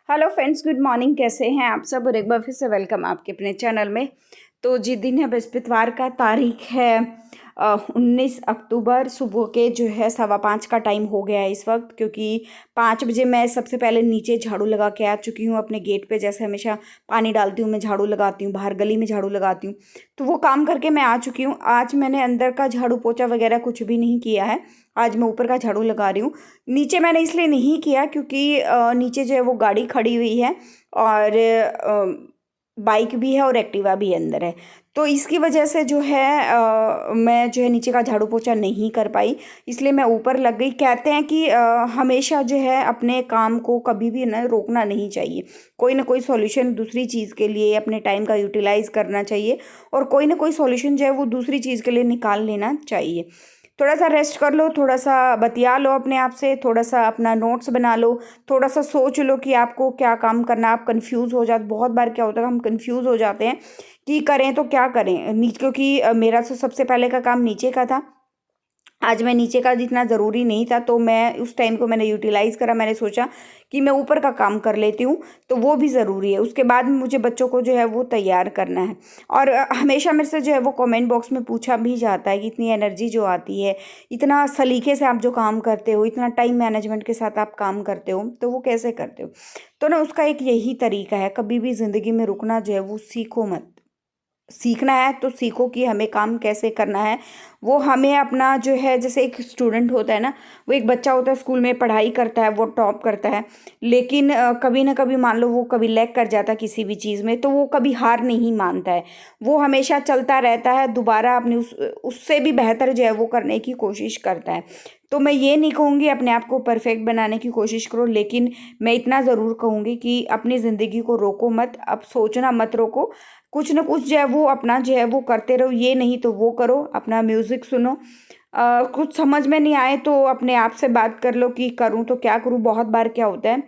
Hello friends, good morning. कैसे हैं आप सब? और एक बार फिर से वेलकम आपके अपने चैनल में। तो जिस दिन है बृहस्पतिवार का, तारीख है 19 अक्टूबर। सुबह के जो है 5:15 का टाइम हो गया है इस वक्त, क्योंकि 5 बजे मैं सबसे पहले नीचे झाड़ू लगा के आ चुकी हूँ अपने गेट पे। जैसे हमेशा पानी डालती हूँ, मैं झाड़ू लगाती हूँ, बाहर गली में झाड़ू लगाती हूँ, तो वो काम करके मैं आ चुकी हूँ। आज मैंने अंदर का झाड़ू पोछा वगैरह कुछ भी नहीं किया है। आज मैं ऊपर का झाड़ू लगा रही हूँ। नीचे मैंने इसलिए नहीं किया क्योंकि नीचे जो है वो गाड़ी खड़ी हुई है और बाइक भी है और एक्टिवा भी अंदर है। तो इसकी वजह से जो है मैं जो है नीचे का झाड़ू पोछा नहीं कर पाई, इसलिए मैं ऊपर लग गई। कहते हैं कि हमेशा जो है अपने काम को कभी भी ना रोकना नहीं चाहिए। कोई ना कोई सॉल्यूशन दूसरी चीज़ के लिए अपने टाइम का यूटिलाइज करना चाहिए, और कोई ना कोई सॉल्यूशन जो है वो दूसरी चीज़ के लिए निकाल लेना चाहिए। थोड़ा सा रेस्ट कर लो, थोड़ा सा बतिया लो अपने आप से, थोड़ा सा अपना नोट्स बना लो, थोड़ा सा सोच लो कि आपको क्या काम करना है। आप कंफ्यूज हो जाते, बहुत बार क्या होता है हम कंफ्यूज हो जाते हैं कि करें तो क्या करें। नीचे, क्योंकि मेरा तो सबसे पहले का काम नीचे का था। आज मैं नीचे का जितना ज़रूरी नहीं था, तो मैं उस टाइम को मैंने यूटिलाइज़ करा। मैंने सोचा कि मैं ऊपर का काम कर लेती हूँ, तो वो भी ज़रूरी है। उसके बाद में मुझे बच्चों को जो है वो तैयार करना है। और हमेशा मेरे से जो है वो कमेंट बॉक्स में पूछा भी जाता है कि इतनी एनर्जी जो आती है, इतना सलीके से आप जो काम करते हो, इतना टाइम मैनेजमेंट के साथ आप काम करते हो, तो वो कैसे करते हो? तो ना उसका एक यही तरीका है, कभी भी ज़िंदगी में रुकना जो है वो सीखो मत। सीखना है तो सीखो कि हमें काम कैसे करना है। वो हमें अपना जो है, जैसे एक स्टूडेंट होता है ना, वो एक बच्चा होता है, स्कूल में पढ़ाई करता है, वो टॉप करता है, लेकिन कभी ना कभी मान लो वो कभी लैग कर जाता है किसी भी चीज़ में, तो वो कभी हार नहीं मानता है। वो हमेशा चलता रहता है, दोबारा अपनी उससे भी बेहतर जो है वो करने की कोशिश करता है। तो मैं ये नहीं कहूँगी अपने आप को परफेक्ट बनाने की कोशिश करो, लेकिन मैं इतना ज़रूर कहूँगी कि अपनी ज़िंदगी को रोको मत, अब सोचना मत रोको। कुछ ना कुछ जो है वो अपना जो है वो करते रहो, ये नहीं तो वो करो, अपना म्यूज़िक सुनो। कुछ समझ में नहीं आए तो अपने आप से बात कर लो कि करूँ तो क्या करूँ। बहुत बार क्या होता है,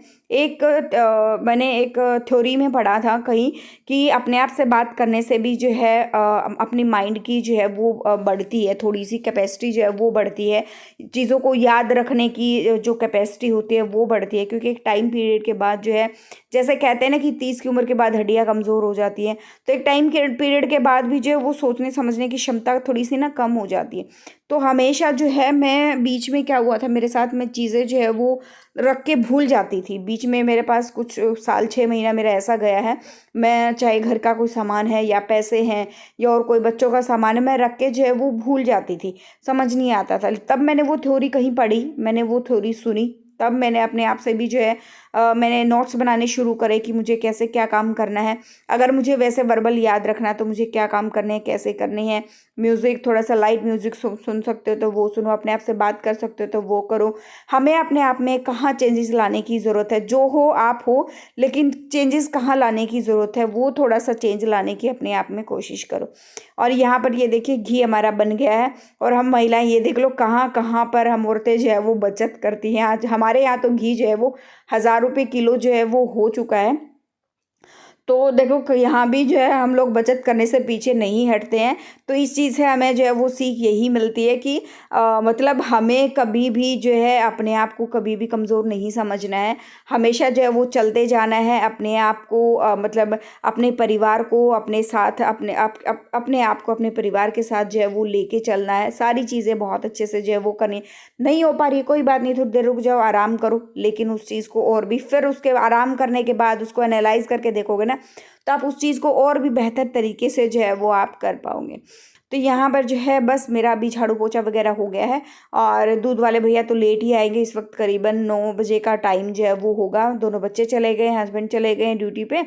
मैंने एक थ्योरी में पढ़ा था कहीं कि अपने आप से बात करने से भी जो है अपनी माइंड की जो है वो बढ़ती है, थोड़ी सी कैपेसिटी जो है वो बढ़ती है। चीज़ों को याद रखने की जो कैपेसिटी होती है वो बढ़ती है, क्योंकि एक टाइम पीरियड के बाद जो है, जैसे कहते हैं ना कि 30 की उम्र के बाद हड्डियाँ कमज़ोर हो जाती हैं, तो एक टाइम के पीरियड के बाद भी जो है वो सोचने समझने की क्षमता थोड़ी सी ना कम हो जाती है। तो हमेशा जो है, मैं बीच में क्या हुआ था मेरे साथ, मैं चीज़ें जो है वो रख के भूल जाती थी। बीच में मेरे पास कुछ साल 6 महीना मेरा ऐसा गया है, मैं चाहे घर का कोई सामान है या पैसे हैं या और कोई बच्चों का सामान है, मैं रख के जो है वो भूल जाती थी, समझ नहीं आता था। तब मैंने वो थ्योरी कहीं पढ़ी, मैंने वो थ्योरी सुनी, तब मैंने अपने आप से भी जो है मैंने नोट्स बनाने शुरू करे कि मुझे कैसे क्या काम करना है। अगर मुझे वैसे वर्बल याद रखना है तो मुझे क्या काम करने हैं, कैसे करने हैं। म्यूज़िक, थोड़ा सा लाइट म्यूज़िक सुन सकते हो तो वो सुनो, अपने आप से बात कर सकते हो तो वो करो। हमें अपने आप में कहाँ चेंजेस लाने की ज़रूरत है, जो हो आप हो, लेकिन चेंजेस कहाँ लाने की ज़रूरत है, वो थोड़ा सा चेंज लाने की अपने आप में कोशिश करो। और यहाँ पर ये देखिए घी हमारा बन गया है, और हम महिलाएं ये देख लो कहाँ कहाँ पर हम औरतें जो है वो बचत करती हैं। आज हमारे यहाँ तो घी जो है वो 1000 रुपये किलो जो है वो हो चुका है। तो देखो यहाँ भी जो है हम लोग बचत करने से पीछे नहीं हटते हैं। तो इस चीज़ से हमें जो है वो सीख यही मिलती है कि मतलब हमें कभी भी जो है अपने आप को कभी भी कमज़ोर नहीं समझना है। हमेशा जो है वो चलते जाना है, अपने आप को मतलब अपने परिवार को अपने साथ, अपने आप को अपने परिवार के साथ जो है वो लेके चलना है। सारी चीज़ें बहुत अच्छे से जो है वो करनी। नहीं हो पा रही है, कोई बात नहीं, थोड़ी देर रुक जाओ, आराम करो, लेकिन उस चीज़ को और भी फिर उसके आराम करने के बाद उसको एनालाइज करके देखोगे ना, तो आप उस चीज़ को और भी बेहतर तरीके से जो है वो आप कर पाओगे। तो यहाँ पर जो है बस मेरा अभी झाड़ू पोछा वगैरह हो गया है, और दूध वाले भैया तो लेट ही आएंगे। इस वक्त करीबन 9 बजे का टाइम जो है वो होगा। दोनों बच्चे चले गए, हस्बैंड चले गए हैं ड्यूटी पे।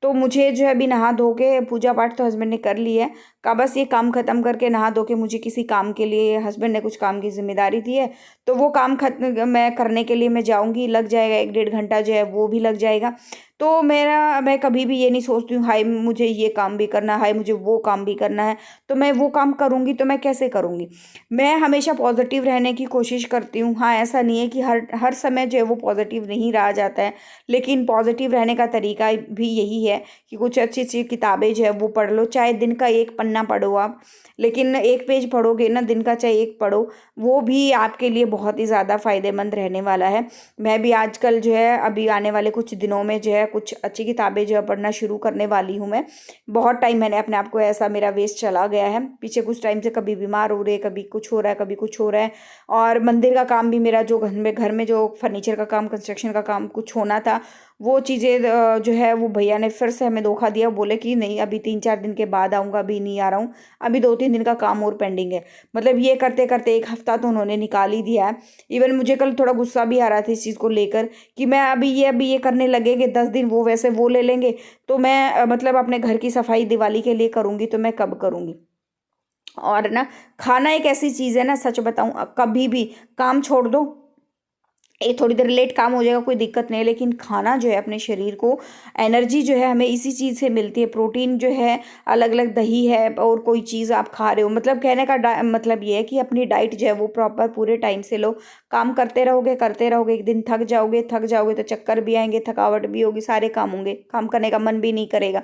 तो मुझे जो है अभी नहा धो के, पूजा पाठ तो हस्बैंड ने कर लिया है, का बस ये काम ख़त्म करके नहा धो के मुझे किसी काम के लिए, हस्बैंड ने कुछ काम की जिम्मेदारी दी है, तो वो काम खत्म मैं करने के लिए मैं जाऊँगी। लग जाएगा 1 डेढ़ घंटा जो है वो भी लग जाएगा। तो मैं कभी भी ये नहीं सोचती हूँ हाय मुझे ये काम भी करना है, हाय मुझे वो काम भी करना है, तो मैं वो काम करूँगी तो मैं कैसे करूँगी। मैं हमेशा पॉजिटिव रहने की कोशिश करती हूँ। हाँ, ऐसा नहीं है कि हर हर समय जो है वो पॉजिटिव नहीं रहा जाता है, लेकिन पॉजिटिव रहने का तरीका भी यही है कि कुछ अच्छी-अच्छी किताबें जो है वो पढ़ लो, चाहे दिन का 1 पन्ना पढ़ो आप, लेकिन 1 पेज पढ़ोगे ना दिन का, चाहे 1 पढ़ो, वो भी आपके लिए बहुत ही ज़्यादा फ़ायदेमंद रहने वाला है। मैं भी आजकल जो है अभी आने वाले कुछ दिनों में जो है कुछ अच्छी किताबें जो है पढ़ना शुरू करने वाली हूँ मैं। बहुत टाइम मैंने अपने आप को ऐसा मेरा वेस्ट चला गया है। पीछे कुछ टाइम से कभी बीमार हो रहे, कभी कुछ हो रहा है, कभी कुछ हो रहा है, और मंदिर का काम भी मेरा जो घर में जो फर्नीचर का काम, कंस्ट्रक्शन का काम कुछ होना था, वो चीज़ें जो है वो भैया ने फिर से हमें धोखा दिया। बोले कि नहीं अभी 3-4 दिन के बाद आऊँगा, अभी नहीं आ रहा हूँ, अभी 2-3 दिन का काम और पेंडिंग है। मतलब ये करते-करते 1 हफ्ता तो उन्होंने निकाल ही दिया है। इवन मुझे कल थोड़ा गुस्सा भी आ रहा था इस चीज़ को लेकर कि मैं अभी ये करने लगेंगे 10 दिन, वो वैसे वो ले लेंगे, तो मैं मतलब अपने घर की सफाई दिवाली के लिए करूँगी तो मैं कब करूँगी। और ना खाना एक ऐसी चीज़ है ना, सच बताऊँ कभी भी काम छोड़ दो, ये थोड़ी देर लेट काम हो जाएगा कोई दिक्कत नहीं है, लेकिन खाना जो है अपने शरीर को एनर्जी जो है हमें इसी चीज़ से मिलती है। प्रोटीन जो है अलग अलग दही है और कोई चीज़ आप खा रहे हो, मतलब कहने का मतलब ये है कि अपनी डाइट जो है वो प्रॉपर पूरे टाइम से लो। काम करते रहोगे, एक दिन थक जाओगे तो चक्कर भी आएंगे, थकावट भी होगी, सारे काम होंगे, काम करने का मन भी नहीं करेगा।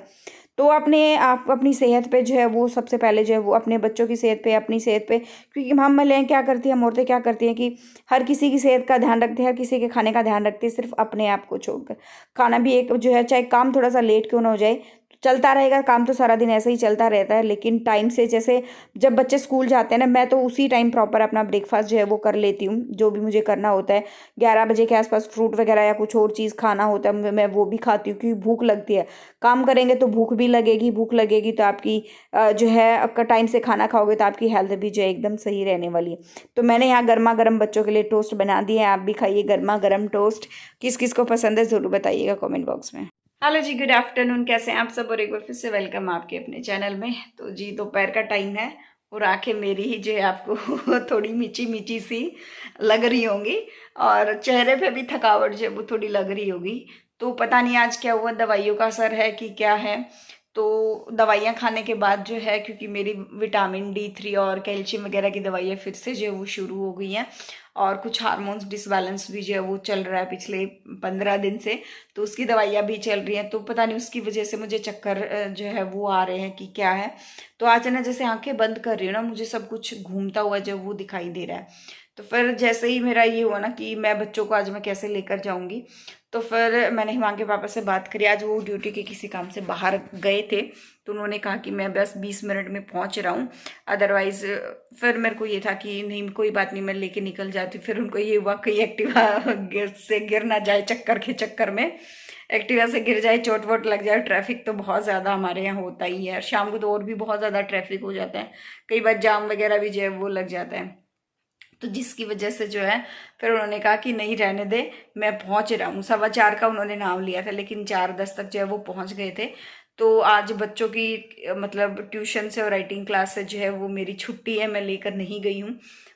तो आप अपनी सेहत पे जो है वो सबसे पहले जो है वो अपने बच्चों की सेहत पे, अपनी सेहत पे, क्योंकि हम महिलाएं क्या करती हैं, हम औरतें क्या करती हैं कि हर किसी की सेहत का ध्यान रखते हैं, हर किसी के खाने का ध्यान रखते हैं, सिर्फ अपने आप को छोड़कर। खाना भी एक जो है, चाहे काम थोड़ा सा लेट क्यों ना हो जाए, चलता रहेगा काम, तो सारा दिन ऐसे ही चलता रहता है, लेकिन टाइम से, जैसे जब बच्चे स्कूल जाते हैं ना, मैं तो उसी टाइम प्रॉपर अपना ब्रेकफास्ट जो है वो कर लेती हूँ, जो भी मुझे करना होता है। 11 बजे के आसपास फ्रूट वगैरह या कुछ और चीज़ खाना होता है, मैं वो भी खाती हूँ, क्योंकि भूख लगती है। काम करेंगे तो भूख लगेगी तो आपकी जो है आपका टाइम से खाना खाओगे तो आपकी हेल्थ भी जो है एकदम सही रहने वाली है। तो मैंने यहाँ गर्मा गर्म बच्चों के लिए टोस्ट बना दिए हैं, आप भी खाइए गर्मा गर्म टोस्ट। किस किस को पसंद है ज़रूर बताइएगा कमेंट बॉक्स में। हेलो जी, गुड आफ्टरनून, कैसे हैं आप सब, और एक बार फिर से वेलकम आपके अपने चैनल में। तो जी दोपहर का टाइम है और आंखें मेरी ही जो है आपको थोड़ी मीची मीची सी लग रही होंगी, और चेहरे पे भी थकावट जो है वो थोड़ी लग रही होगी। तो पता नहीं आज क्या हुआ, दवाइयों का असर है कि क्या है। तो दवाइयाँ खाने के बाद जो है, क्योंकि मेरी विटामिन D3 और कैल्शियम वगैरह की दवाइयाँ फिर से जो है वो शुरू हो गई हैं, और कुछ हार्मोन्स डिसबैलेंस भी जो है वो चल रहा है पिछले 15 दिन से, तो उसकी दवाइयाँ भी चल रही हैं। तो पता नहीं उसकी वजह से मुझे चक्कर जो है वो आ रहे हैं कि क्या है। तो आज है ना, जैसे आंखें बंद कर रही हूँ ना, मुझे सब कुछ घूमता हुआ जो वो दिखाई दे रहा है। तो फिर जैसे ही मेरा ये हुआ ना कि मैं बच्चों को आज मैं कैसे लेकर जाऊंगी, तो फिर मैंने हिमांक के पापा से बात करी। आज वो ड्यूटी के किसी काम से बाहर गए थे, तो उन्होंने कहा कि मैं बस 20 मिनट में पहुंच रहा हूँ, अदरवाइज फिर मेरे को ये था कि नहीं कोई बात नहीं, मैं लेके निकल जाती। फिर उनको ये हुआ कहीं एक्टिवा से गिर ना जाए, चक्कर के चक्कर में एक्टिवा से गिर जाए, चोट वोट लग जाए। ट्रैफिक तो बहुत ज़्यादा हमारे यहाँ होता ही है, शाम को तो और भी बहुत ज़्यादा ट्रैफिक हो जाता है, कई बार जाम वगैरह भी जो है वो लग जाता है। तो जिसकी वजह से जो है फिर उन्होंने कहा कि नहीं रहने दे, मैं पहुंच रहा हूँ। 4:15 का उन्होंने नाम लिया था, लेकिन 4:10 तक जो है वो पहुंच गए थे। तो आज बच्चों की मतलब ट्यूशन से और राइटिंग क्लास से जो है वो मेरी छुट्टी है, मैं लेकर नहीं गई हूँ।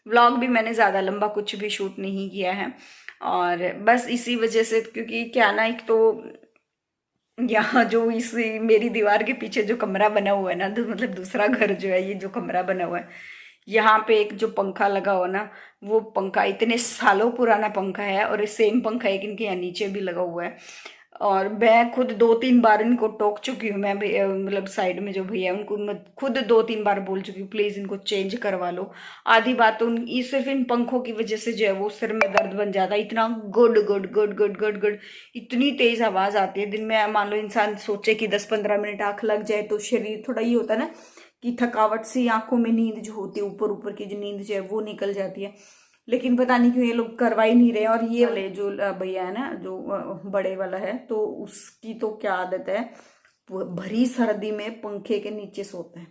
व्लॉग भी मैंने ज़्यादा लंबा कुछ भी शूट नहीं किया है, और बस इसी वजह से, क्योंकि क्या ना, एक तो यहाँ जो इस मेरी दीवार के पीछे जो कमरा बना हुआ है ना, तो मतलब दूसरा घर जो है, ये जो कमरा बना हुआ है, यहाँ पे एक जो पंखा लगा हो ना, वो पंखा इतने सालों पुराना पंखा है, और सेम पंखा एक इनके यहाँ नीचे भी लगा हुआ है। और मैं खुद 2-3 बार इनको टोक चुकी हूँ, मैं मतलब साइड में जो भैया है उनको मैं खुद 2-3 बार बोल चुकी हूँ प्लीज इनको चेंज करवा लो। आधी बात तो ये सिर्फ इन पंखों की वजह से जो है वो सिर में दर्द बन जाता है, इतना good good good good good good, इतनी तेज आवाज आती है दिन में। मान लो इंसान सोचे कि 10-15 मिनट आंख लग जाए तो शरीर थोड़ा ये होता है ना कि थकावट सी, आंखों में नींद जो होती है, ऊपर ऊपर की जो नींद जो है वो निकल जाती है, लेकिन पता नहीं क्यों ये लोग करवा ही नहीं रहे। और ये वाले जो भैया है ना, जो बड़े वाला है, तो उसकी तो क्या आदत है, वो भरी सर्दी में पंखे के नीचे सोते हैं,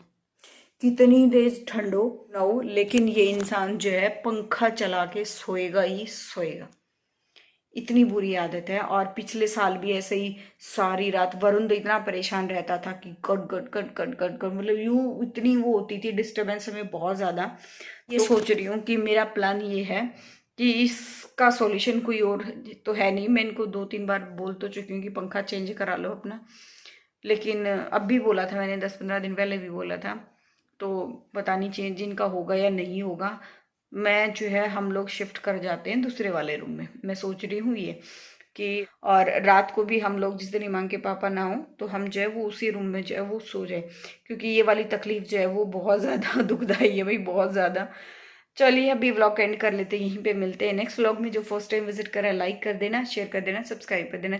कितनी तेज ठंड हो ना हो, लेकिन ये इंसान जो है पंखा चला के सोएगा ही सोएगा, इतनी बुरी आदत है। और पिछले साल भी ऐसे ही सारी रात वरुण तो इतना परेशान रहता था कि cut cut cut cut cut cut, मतलब यूं इतनी वो होती थी डिस्टरबेंस हमें बहुत ज्यादा। ये सोच रही हूँ कि मेरा प्लान ये है कि इसका सॉल्यूशन कोई और तो है नहीं। मैं इनको 2-3 बार बोल तो चुकी हूँ कि पंखा चेंज करा लो अपना, लेकिन अब भी बोला था मैंने, 10-15 दिन पहले भी बोला था। तो पता नहीं चेंज इनका होगा या नहीं होगा। मैं जो है हम लोग शिफ्ट कर जाते हैं दूसरे वाले रूम में, मैं सोच रही हूँ ये कि, और रात को भी हम लोग जिस दिन ईमान के पापा ना हो तो हम जो है वो उसी रूम में जो है वो सो जाए, क्योंकि ये वाली तकलीफ जो है वो बहुत ज़्यादा दुखदाई है भाई, बहुत ज़्यादा। चलिए अभी व्लॉग एंड कर लेते हैं, यहीं पे मिलते हैं नेक्स्ट व्लॉग में। जो फर्स्ट टाइम विजिट करा है लाइक कर देना, शेयर कर देना, सब्सक्राइब कर देना।